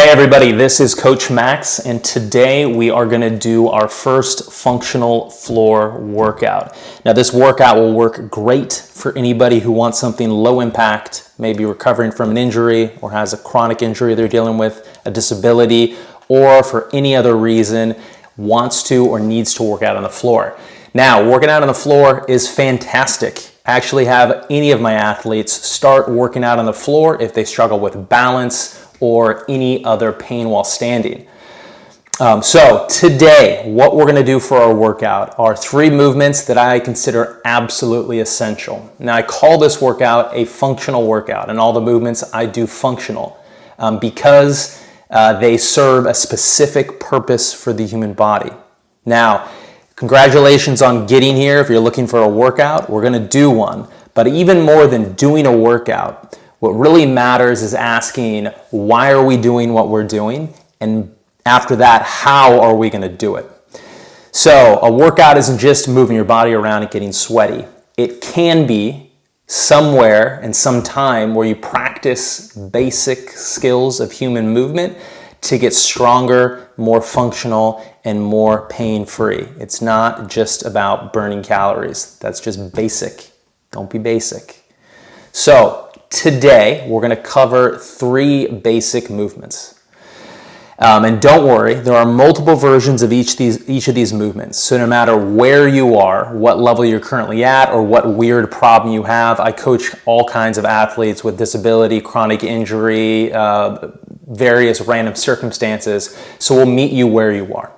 Hey everybody, this is Coach Max, and today we are going to do our first functional floor workout. Now this workout will work great for anybody who wants something low impact, maybe recovering from an injury or has a chronic injury they're dealing with, a disability, or for any other reason wants to or needs to work out on the floor. Now, working out on the floor is fantastic. I actually have any of my athletes start working out on the floor if they struggle with balance or any other pain while standing. So today, what we're going to do for our workout are 3 movements that I consider absolutely essential. Now, I call this workout a functional workout, and all the movements I do functional because they serve a specific purpose for the human body. Now, congratulations on getting here. If you're looking for a workout, we're going to do one. But even more than doing a workout, what really matters is asking, why are we doing what we're doing? And after that, how are we going to do it? So a workout isn't just moving your body around and getting sweaty. It can be somewhere and some time where you practice basic skills of human movement to get stronger, more functional, and more pain-free. It's not just about burning calories. That's just basic. Don't be basic. So today, we're going to cover 3 basic movements. And don't worry, there are multiple versions of each of these movements. So no matter where you are, what level you're currently at, or what weird problem you have, I coach all kinds of athletes with disability, chronic injury, various random circumstances. So we'll meet you where you are.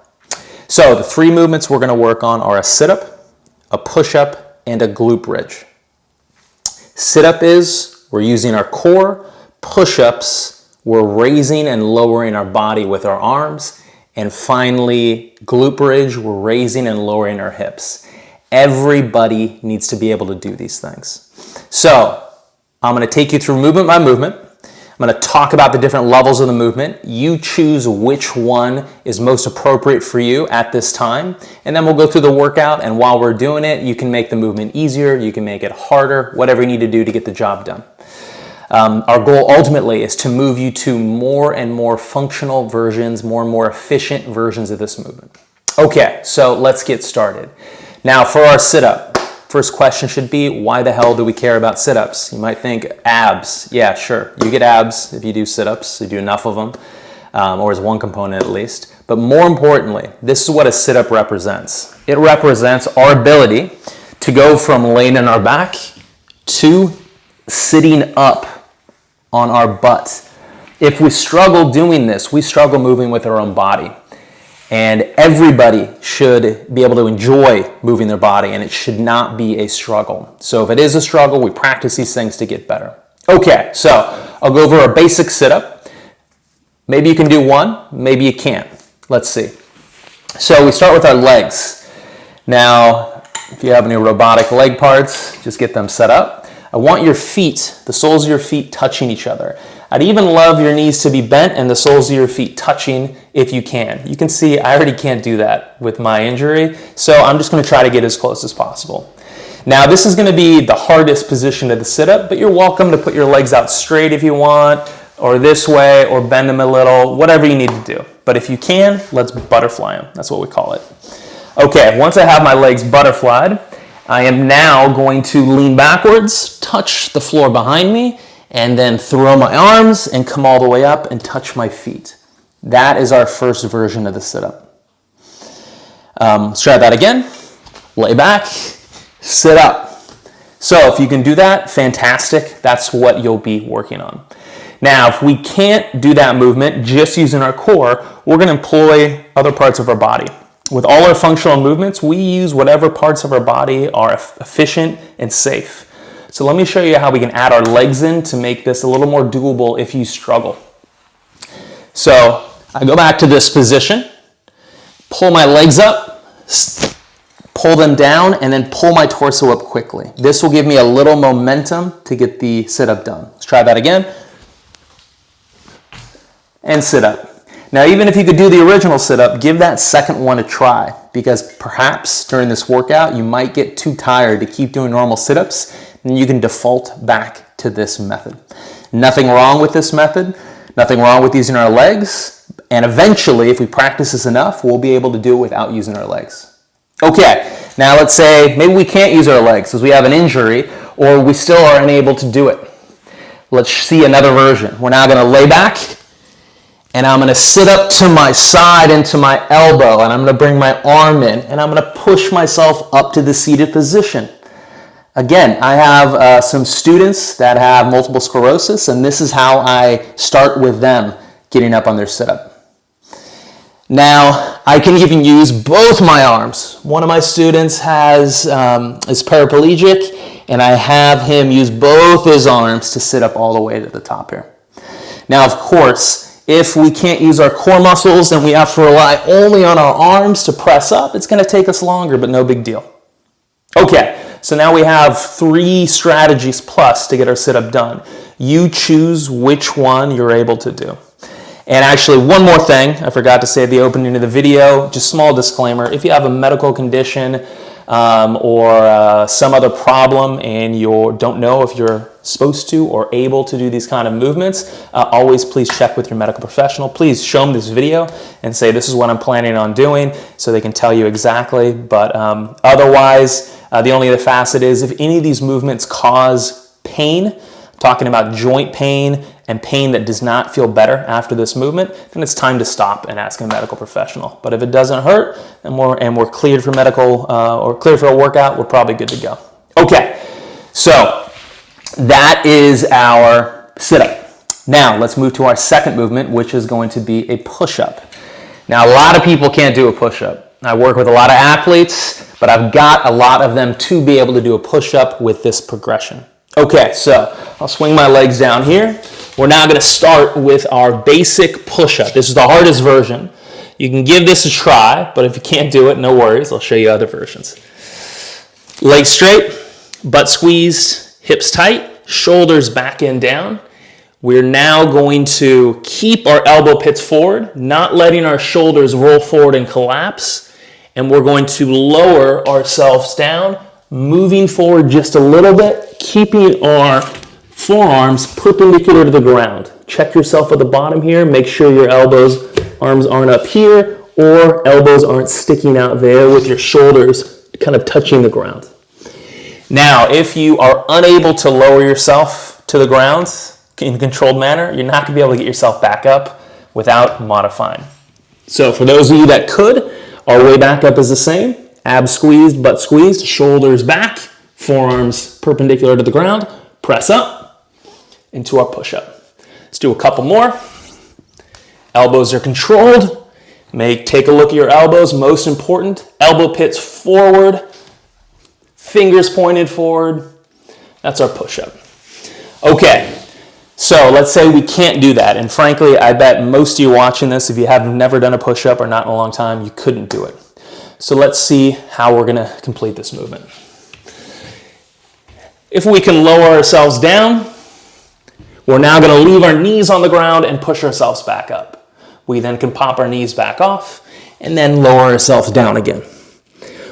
So the 3 movements we're going to work on are a sit-up, a push-up, and a glute bridge. Sit-up is we're using our core. Push-ups, we're raising and lowering our body with our arms. And finally, glute bridge, we're raising and lowering our hips. Everybody needs to be able to do these things. So I'm going to take you through movement by movement. I'm going to talk about the different levels of the movement. You choose which one is most appropriate for you at this time. And then we'll go through the workout, and while we're doing it, you can make the movement easier, you can make it harder, whatever you need to do to get the job done. Our goal ultimately is to move you to more and more functional versions, more and more efficient versions of this movement. Okay, so let's get started. Now for our sit-up, first question should be, why the hell do we care about sit-ups? You might think abs. Yeah, sure, you get abs if you do sit-ups, you do enough of them, or as one component at least. But more importantly, this is what a sit-up represents. It represents our ability to go from laying on our back to sitting up on our butt. If we struggle doing this, we struggle moving with our own body. And everybody should be able to enjoy moving their body, and it should not be a struggle. So if it is a struggle, we practice these things to get better. Okay, so I'll go over a basic sit-up. Maybe you can do one, maybe you can't. Let's see. So we start with our legs. Now, if you have any robotic leg parts, just get them set up. I want your feet, the soles of your feet touching each other. I'd even love your knees to be bent and the soles of your feet touching if you can. You can see I already can't do that with my injury, so I'm just going to try to get as close as possible. Now this is going to be the hardest position of the sit-up, but you're welcome to put your legs out straight if you want, or this way, or bend them a little, whatever you need to do. But if you can, let's butterfly them. That's what we call it. Okay, once I have my legs butterflied, I am now going to lean backwards, touch the floor behind me, and then throw my arms and come all the way up and touch my feet. That is our first version of the sit-up. Let's try that again. Lay back, sit up. So if you can do that, fantastic. That's what you'll be working on. Now, if we can't do that movement just using our core, we're going to employ other parts of our body. With all our functional movements, we use whatever parts of our body are efficient and safe. So let me show you how we can add our legs in to make this a little more doable if you struggle. So I go back to this position, pull my legs up, pull them down, and then pull my torso up quickly. This will give me a little momentum to get the sit-up done. Let's try that again. And sit up. Now, even if you could do the original sit-up, give that second one a try, because perhaps during this workout, you might get too tired to keep doing normal sit-ups, and you can default back to this method. Nothing wrong with this method. Nothing wrong with using our legs, and eventually, if we practice this enough, we'll be able to do it without using our legs. Okay, now let's say maybe we can't use our legs because we have an injury, or we still are unable to do it. Let's see another version. We're now going to lay back, and I'm going to sit up to my side into my elbow, and I'm going to bring my arm in, and I'm going to push myself up to the seated position. Again, I have some students that have multiple sclerosis, and this is how I start with them getting up on their sit-up. Now, I can even use both my arms. One of my students is paraplegic, and I have him use both his arms to sit up all the way to the top here. Now, of course, if we can't use our core muscles and we have to rely only on our arms to press up, it's going to take us longer, but no big deal. Okay. So now we have 3 strategies plus to get our sit-up done. You choose which one you're able to do. And actually, one more thing I forgot to say at the opening of the video, just small disclaimer, if you have a medical condition or some other problem and you don't know if you're supposed to or able to do these kind of movements, always please check with your medical professional. Please show them this video and say, this is what I'm planning on doing, so they can tell you exactly. But otherwise, the only other facet is if any of these movements cause pain, I'm talking about joint pain and pain that does not feel better after this movement, then it's time to stop and ask a medical professional. But if it doesn't hurt and we're cleared for medical or cleared for a workout, we're probably good to go. Okay, so that is our sit-up. Now let's move to our second movement, which is going to be a push-up. Now a lot of people can't do a push-up. I work with a lot of athletes, but I've got a lot of them to be able to do a push-up with this progression. Okay, so I'll swing my legs down here. We're now going to start with our basic push-up. This is the hardest version. You can give this a try, but if you can't do it, no worries. I'll show you other versions. Legs straight, butt squeezed, hips tight, shoulders back and down. We're now going to keep our elbow pits forward, not letting our shoulders roll forward and collapse. And we're going to lower ourselves down, moving forward just a little bit, keeping our forearms perpendicular to the ground. Check yourself at the bottom here. Make sure your arms aren't up here, or elbows aren't sticking out there with your shoulders kind of touching the ground. Now, if you are unable to lower yourself to the ground in a controlled manner, you're not going to be able to get yourself back up without modifying. So for those of you that could, our way back up is the same. Abs squeezed, butt squeezed, shoulders back, forearms perpendicular to the ground, press up into our push-up. Let's do a couple more. Elbows are controlled. Take a look at your elbows. Most important, elbow pits forward, fingers pointed forward. That's our push-up. Okay, so let's say we can't do that. And frankly, I bet most of you watching this, if you have never done a push-up or not in a long time, you couldn't do it. So let's see how we're going to complete this movement. If we can lower ourselves down, we're now going to leave our knees on the ground and push ourselves back up. We then can pop our knees back off and then lower ourselves down again.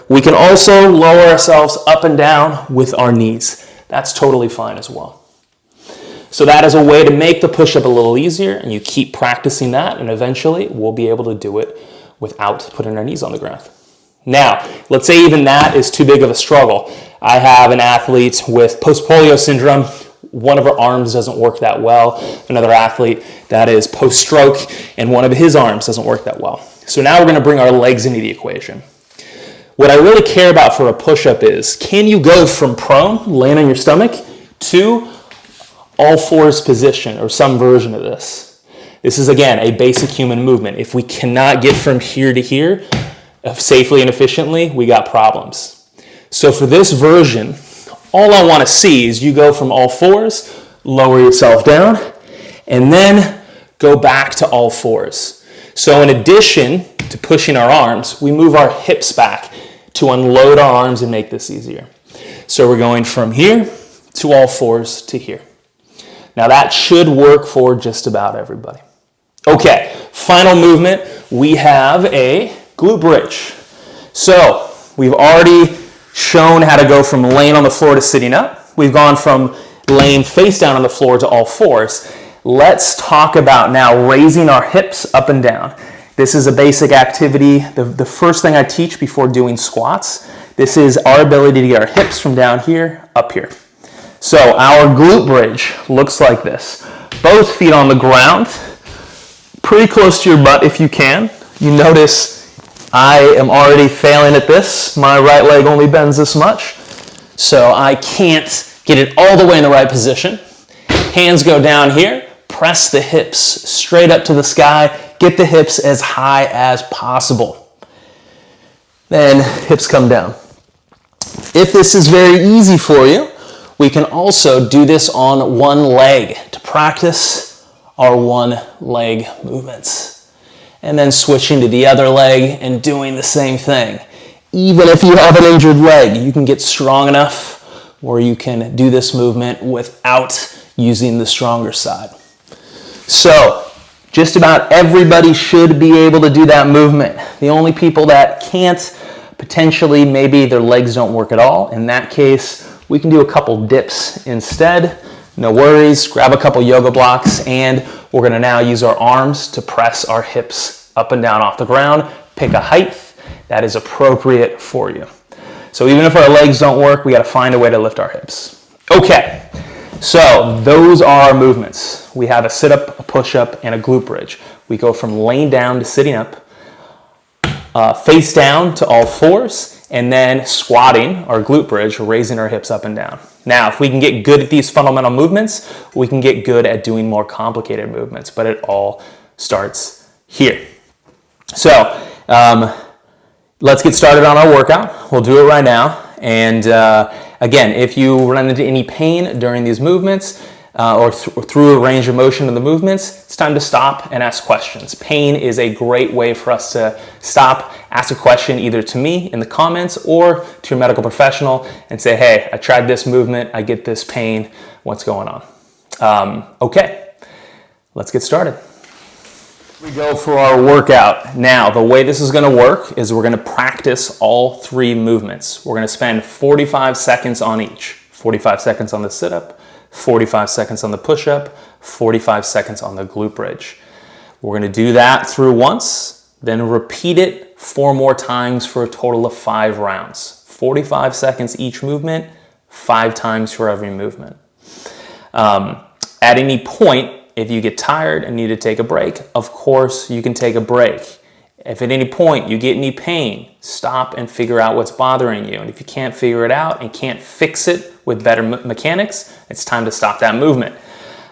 We can also lower ourselves up and down with our knees. That's totally fine as well. So that is a way to make the push-up a little easier, and you keep practicing that, and eventually we'll be able to do it without putting our knees on the ground. Now, let's say even that is too big of a struggle. I have an athlete with post-polio syndrome. One of her arms doesn't work that well. Another athlete that is post-stroke, and one of his arms doesn't work that well. So now we're going to bring our legs into the equation. What I really care about for a push-up is, can you go from prone, laying on your stomach, to all fours position, or some version of this? This is, again, a basic human movement. If we cannot get from here to here safely and efficiently, we got problems. So for this version, all I want to see is you go from all fours, lower yourself down, and then go back to all fours. So in addition to pushing our arms, we move our hips back to unload our arms and make this easier. So we're going from here to all fours to here. Now that should work for just about everybody. Okay, final movement, we have a glute bridge. So we've already shown how to go from laying on the floor to sitting up. We've gone from laying face down on the floor to all fours. let's talk about now raising our hips up and down. This is a basic activity. The first thing I teach before doing squats, this is our ability to get our hips from down here up here. So our glute bridge looks like this. Both feet on the ground, pretty close to your butt if you can. You notice I am already failing at this. My right leg only bends this much, so I can't get it all the way in the right position. Hands go down here, press the hips straight up to the sky, get the hips as high as possible. Then hips come down. If this is very easy for you, we can also do this on one leg to practice our one leg movements. And then switching to the other leg and doing the same thing. Even if you have an injured leg, you can get strong enough where you can do this movement without using the stronger side. So, just about everybody should be able to do that movement. The only people that can't, potentially maybe their legs don't work at all. In that case, we can do a couple dips instead. No worries, grab a couple yoga blocks, and we're gonna now use our arms to press our hips up and down off the ground. Pick a height that is appropriate for you. So even if our legs don't work, we gotta find a way to lift our hips. Okay. So those are our movements. We have a sit-up, a push-up, and a glute bridge. We go from laying down to sitting up, face down to all fours, and then squatting, our glute bridge, raising our hips up and down. Now, if we can get good at these fundamental movements, we can get good at doing more complicated movements, but it all starts here. So let's get started on our workout. We'll do it right now. And again, if you run into any pain during these movements or through a range of motion of the movements, it's time to stop and ask questions. Pain is a great way for us to stop, ask a question either to me in the comments or to your medical professional and say, hey, I tried this movement, I get this pain, what's going on? Okay, let's get started. We go for our workout. Now, the way this is going to work is we're going to practice all three movements. We're going to spend 45 seconds on each. 45 seconds on the sit-up, 45 seconds on the push-up, 45 seconds on the glute bridge. We're going to do that through once, then repeat it 4 more times for a total of 5 rounds. 45 seconds each movement, 5 times for every movement. At any point, if you get tired and need to take a break, of course you can take a break. If at any point you get any pain, stop and figure out what's bothering you. And if you can't figure it out and can't fix it with better mechanics, it's time to stop that movement.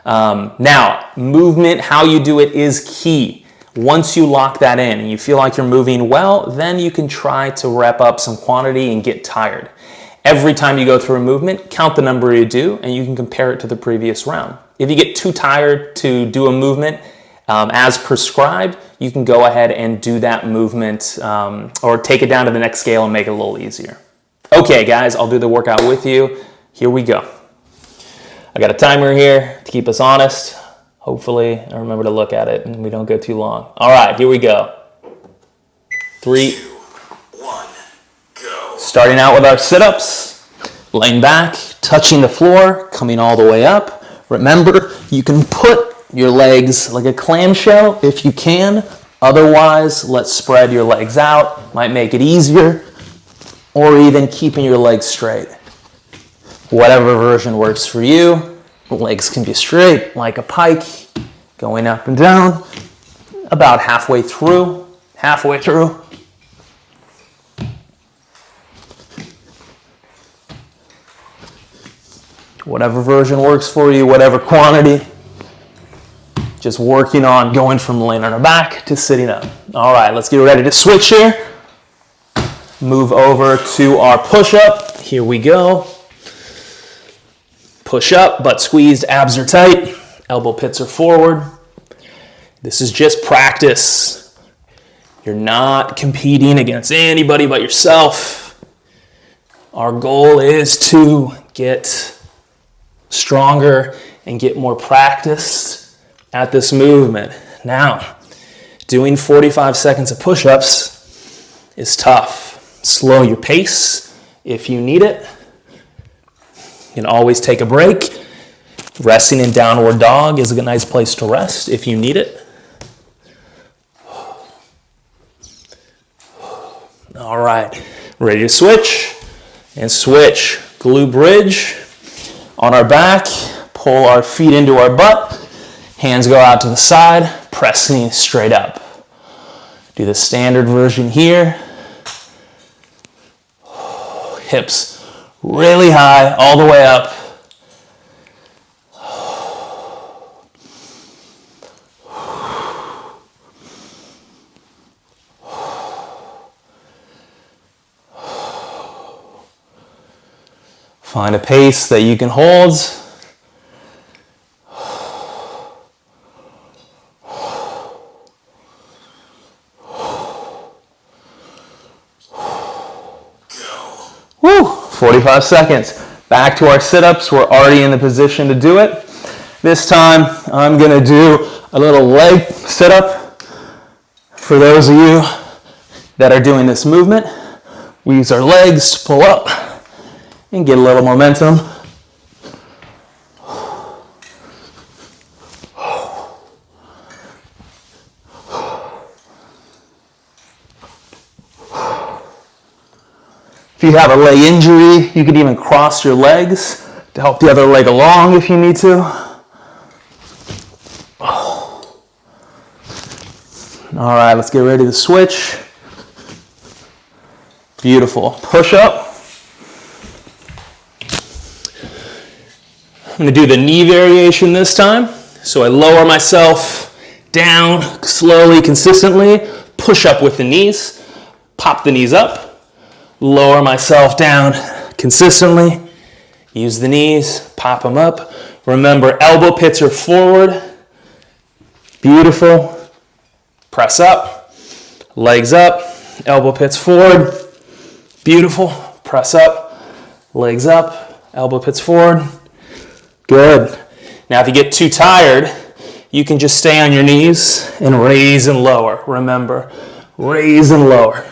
Now, movement, how you do it is key. Once you lock that in and you feel like you're moving well, then you can try to rep up some quantity and get tired. Every time you go through a movement, count the number you do and you can compare it to the previous round. If you get too tired to do a movement as prescribed, you can go ahead and do that movement or take it down to the next scale and make it a little easier. Okay, guys, I'll do the workout with you. Here we go. I got a timer here to keep us honest. Hopefully, I remember to look at it and we don't go too long. All right, here we go. 3, 2, 1, go. Starting out with our sit-ups, laying back, touching the floor, coming all the way up. Remember, you can put your legs like a clamshell if you can. Otherwise, let's spread your legs out. Might make it easier. Or even keeping your legs straight. Whatever version works for you. The legs can be straight like a pike, going up and down. About halfway through. Whatever version works for you, whatever quantity. Just working on going from laying on our back to sitting up. All right, let's get ready to switch here. Move over to our push-up. Here we go. Push up, butt squeezed, abs are tight, elbow pits are forward. This is just practice. You're not competing against anybody but yourself. Our goal is to get stronger and get more practice at this movement. Now, doing 45 seconds of push-ups is tough. Slow your pace if you need it. You can always take a break. Resting in downward dog is a nice place to rest if you need it. All right, ready to switch, and switch. Glute bridge on our back, pull our feet into our butt, hands go out to the side, pressing straight up. Do the standard version here. Hips really high, all the way up. Find a pace that you can hold. Woo, 45 seconds. Back to our sit-ups. We're already in the position to do it. This time, I'm gonna do a little leg sit-up. For those of you that are doing this movement, we use our legs to pull up and get a little momentum. If you have a leg injury, you could even cross your legs to help the other leg along if you need to. All right, let's get ready to switch. Beautiful. Push up. I'm going to do the knee variation this time. So I lower myself down slowly, consistently, push up with the knees, pop the knees up, lower myself down consistently, use the knees, pop them up. Remember, elbow pits are forward. Beautiful. Press up, legs up, elbow pits forward. Beautiful. Press up, legs up, elbow pits forward. Good. Now if you get too tired, you can just stay on your knees and raise and lower. Remember, raise and lower.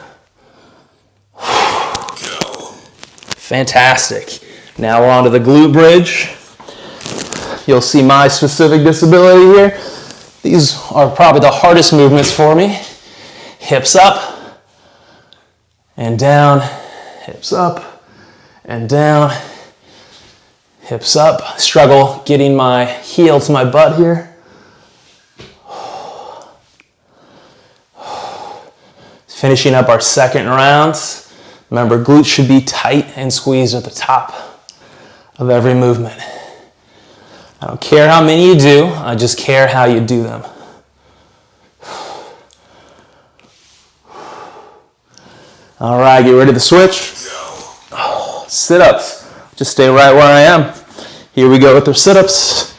Fantastic. Now we're on to the glute bridge. You'll see my specific disability here. These are probably the hardest movements for me. Hips up and down, hips up and down. Hips up, struggle getting my heel to my butt here. Finishing up our second round. Remember, glutes should be tight and squeezed at the top of every movement. I don't care how many you do, I just care how you do them. All right, get ready to switch. Sit-ups. Just stay right where I am. Here we go with our sit-ups.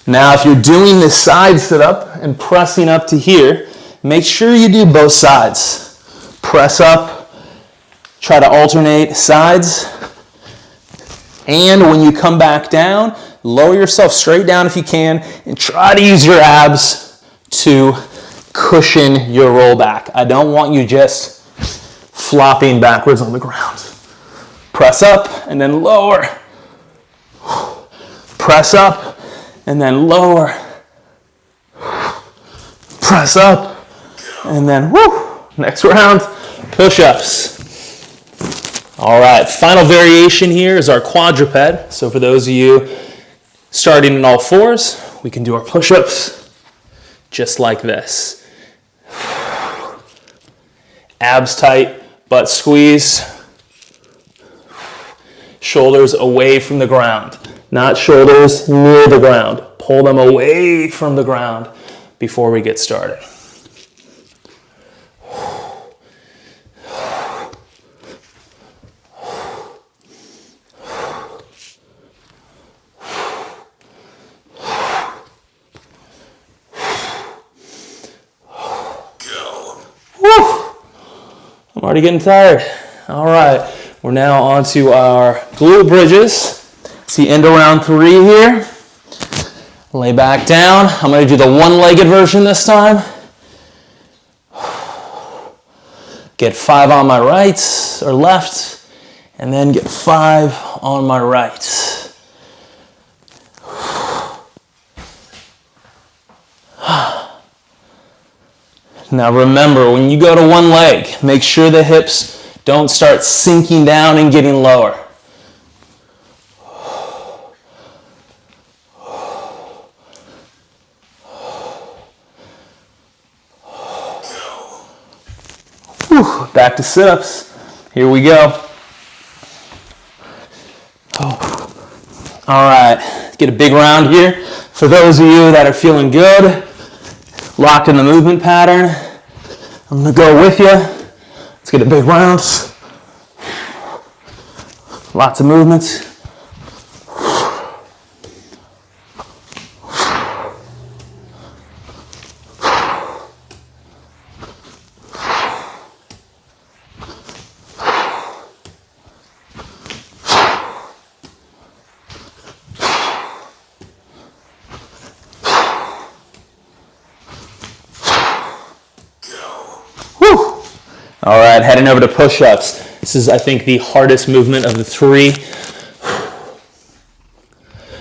Now, if you're doing this side sit-up and pressing up to here, make sure you do both sides. Press up, try to alternate sides. And when you come back down, lower yourself straight down if you can, and try to use your abs to cushion your roll back. I don't want you just flopping backwards on the ground. Press up and then lower. Press up and then lower. Press up and then woo. Next round, push-ups. All right, final variation here is our quadruped. So for those of you starting in all fours, we can do our push-ups just like this. Abs tight, butt squeeze. Shoulders away from the ground, not shoulders near the ground. Pull them away from the ground before we get started. I'm already getting tired. All right, we're now on to our glute bridges. See end of round 3 here. Lay back down. I'm going to do the one-legged version this time. Get 5 on my right or left and then get 5 on my right. Now remember, when you go to one leg, make sure the hips don't start sinking down and getting lower. Whew, back to sit-ups. Here we go. Oh. All right, let's get a big round here. For those of you that are feeling good, locked in the movement pattern, I'm gonna go with you. Let's get a big round. Lots of movements. All right, heading over to push-ups. This is, I think, the hardest movement of the 3.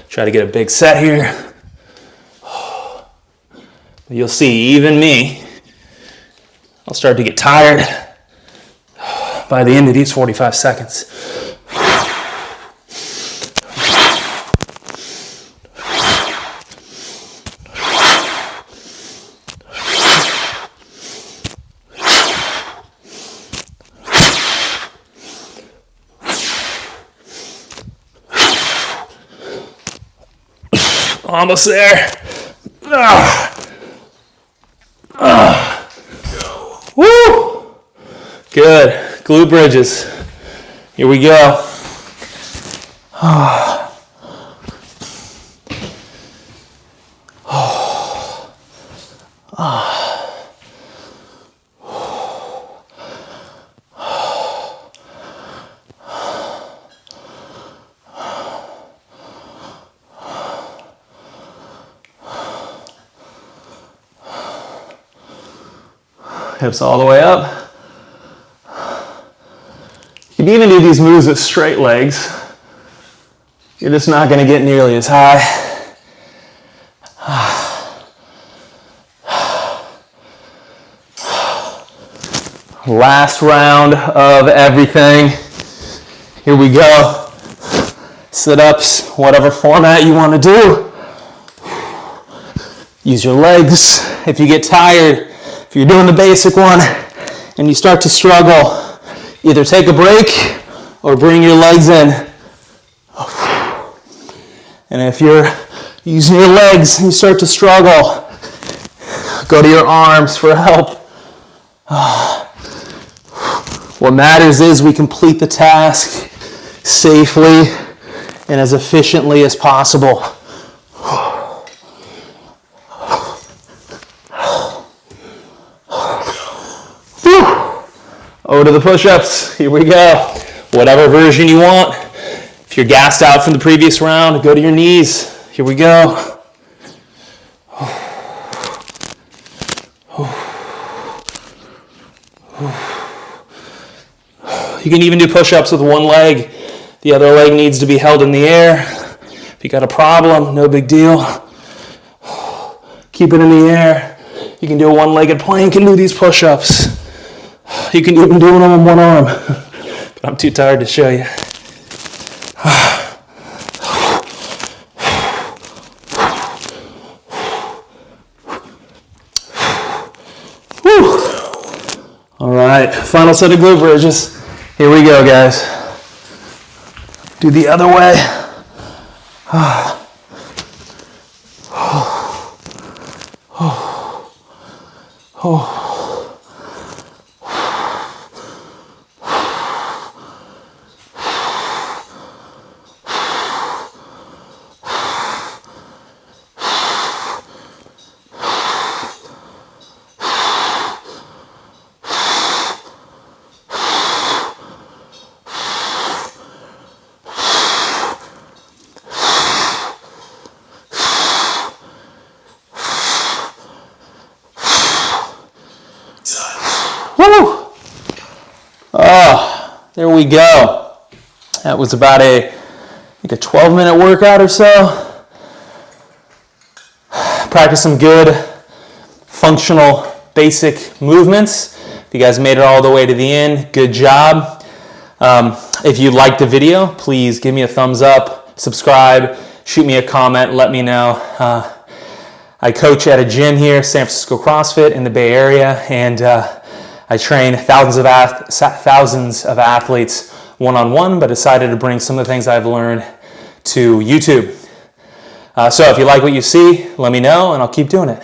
Try to get a big set here. You'll see, even me, I'll start to get tired by the end of these 45 seconds. Almost there. Woo! Good. Glute bridges. Here we go. Hips all the way up. You can even do these moves with straight legs. You're just not going to get nearly as high. Last round of everything. Here we go. Sit-ups, whatever format you want to do. Use your legs. If you get tired, if you're doing the basic one and you start to struggle, either take a break or bring your legs in. And if you're using your legs and you start to struggle, go to your arms for help. What matters is we complete the task safely and as efficiently as possible. Over to the push-ups. Here we go. Whatever version you want. If you're gassed out from the previous round, go to your knees. Here we go. You can even do push-ups with one leg. The other leg needs to be held in the air. If you got a problem, no big deal. Keep it in the air. You can do a one-legged plank and do these push-ups. You can even do it on one arm, but I'm too tired to show you. Whew. All right, final set of glute bridges. Here we go, guys. Do the other way. Woo! Oh, there we go. That was about I think a 12-minute workout or so. Practice some good functional basic movements. If you guys made it all the way to the end, good job. If you liked the video, please give me a thumbs up, subscribe, shoot me a comment, let me know. I coach at a gym here, San Francisco Crossfit in the Bay Area, and I train thousands of athletes one-on-one, but decided to bring some of the things I've learned to YouTube. So if you like what you see, let me know and I'll keep doing it.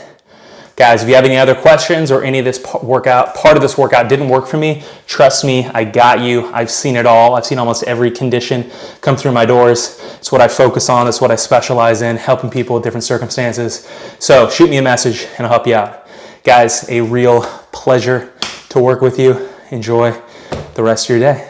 Guys, if you have any other questions or any of this part of this workout didn't work for me, trust me, I got you. I've seen it all. I've seen almost every condition come through my doors. It's what I focus on. It's what I specialize in, helping people with different circumstances. So shoot me a message and I'll help you out. Guys, a real pleasure to work with you. Enjoy the rest of your day.